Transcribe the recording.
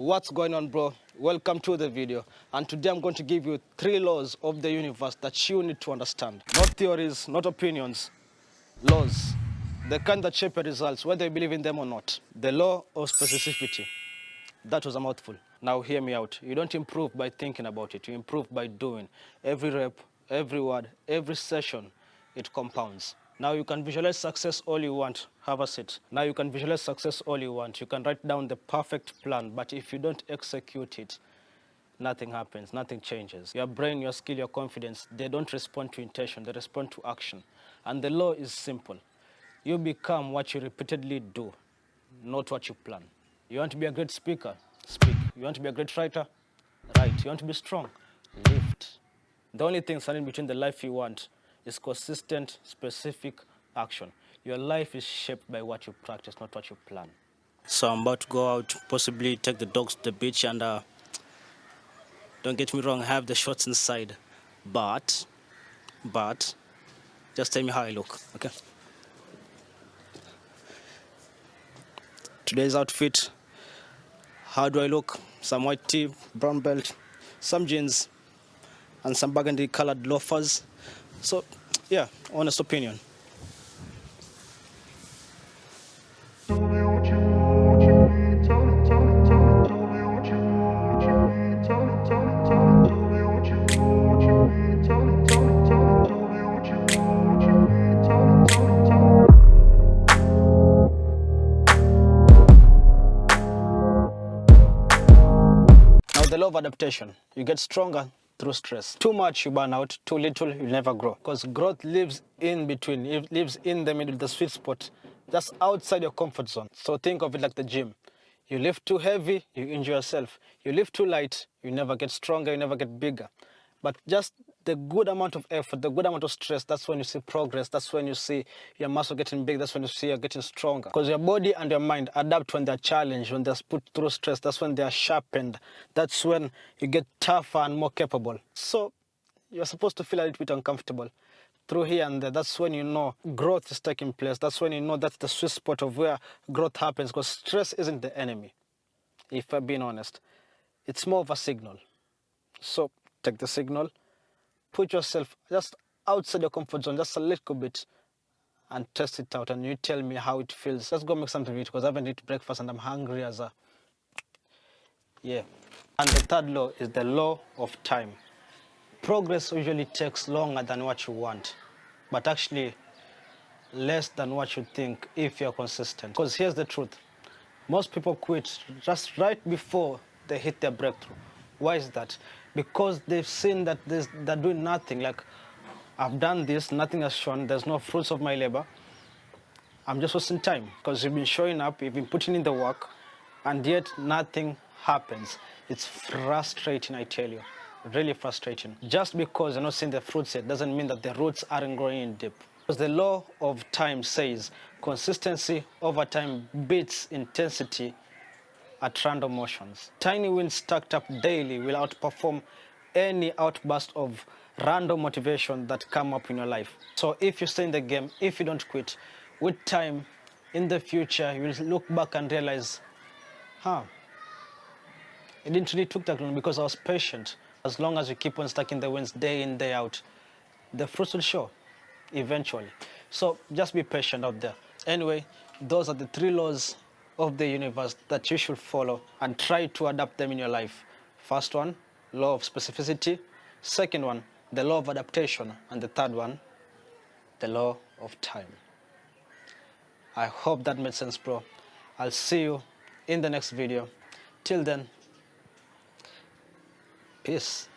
What's going on, bro? Welcome to the video, and today I'm going to give you 3 laws of the universe that you need to understand. Not theories, not opinions, laws. The kind that shape your results, whether you believe in them or not. The law of specificity. That was a mouthful. Now hear me out. You don't improve by thinking about it. You improve by doing. Every rep, every word, every session, it compounds. Now you can visualize success all you want. Have a seat. Now you can visualize success all you want. You can write down the perfect plan, but if you don't execute it, nothing happens, nothing changes. Your brain, your skill, your confidence, they don't respond to intention, they respond to action. And the law is simple. You become what you repeatedly do, not what you plan. You want to be a great speaker? Speak. You want to be a great writer? Write. You want to be strong? Lift. The only thing standing between the life you want is consistent, specific action. Your life is shaped by what you practice, not what you plan. So I'm about to go out, possibly take the dogs to the beach, and don't get me wrong, I have the shorts inside, but, just tell me how I look, okay? Today's outfit, how do I look? Some white tee, brown belt, some jeans, and some burgundy colored loafers. So, yeah, honest opinion. Now, the law of adaptation. You get stronger through stress. Too much, you burn out. Too little, you never grow. Because growth lives in between. It lives in the middle, the sweet spot, just outside your comfort zone. So think of it like the gym. You lift too heavy, you injure yourself. You lift too light, you never get stronger, you never get bigger. But just the good amount of effort, the good amount of stress, that's when you see progress. That's when you see your muscle getting big. That's when you see you're getting stronger. Because your body and your mind adapt when they're challenged, when they're put through stress. That's when they are sharpened. That's when you get tougher and more capable. So you're supposed to feel a little bit uncomfortable through here and there. That's when you know growth is taking place. That's when you know that's the sweet spot of where growth happens. Because stress isn't the enemy, if I'm being honest. It's more of a signal. So take the signal, put yourself just outside your comfort zone, just a little bit, and test it out. And you tell me how it feels. Let's go make something to eat because I haven't eaten breakfast and I'm hungry as a... Yeah. And the third law is the law of time. Progress usually takes longer than what you want, but actually less than what you think if you're consistent. Because here's the truth. Most people quit just right before they hit their breakthrough. Why is that? Because they've seen that they're doing nothing. Like, I've done this, nothing has shown, there's no fruits of my labor. I'm just wasting time because you've been showing up, you've been putting in the work, and yet nothing happens. It's frustrating, I tell you. Really frustrating. Just because you're not seeing the fruits yet doesn't mean that the roots aren't growing in deep. Because the law of time says consistency over time beats intensity at random motions. Tiny wins stacked up daily will outperform any outburst of random motivation that come up in your life. So if you stay in the game, if you don't quit, with time, in the future, you will look back and realize, it didn't really took that long because I was patient. As long as you keep on stacking the wins day in, day out, the fruits will show eventually. So just be patient out there. Anyway, those are the 3 laws of the universe that you should follow and try to adapt them in your life. First one, law of specificity. Second one, the law of adaptation. And the third one, the law of time. I hope that made sense, bro. I'll see you in the next video. Till then, peace.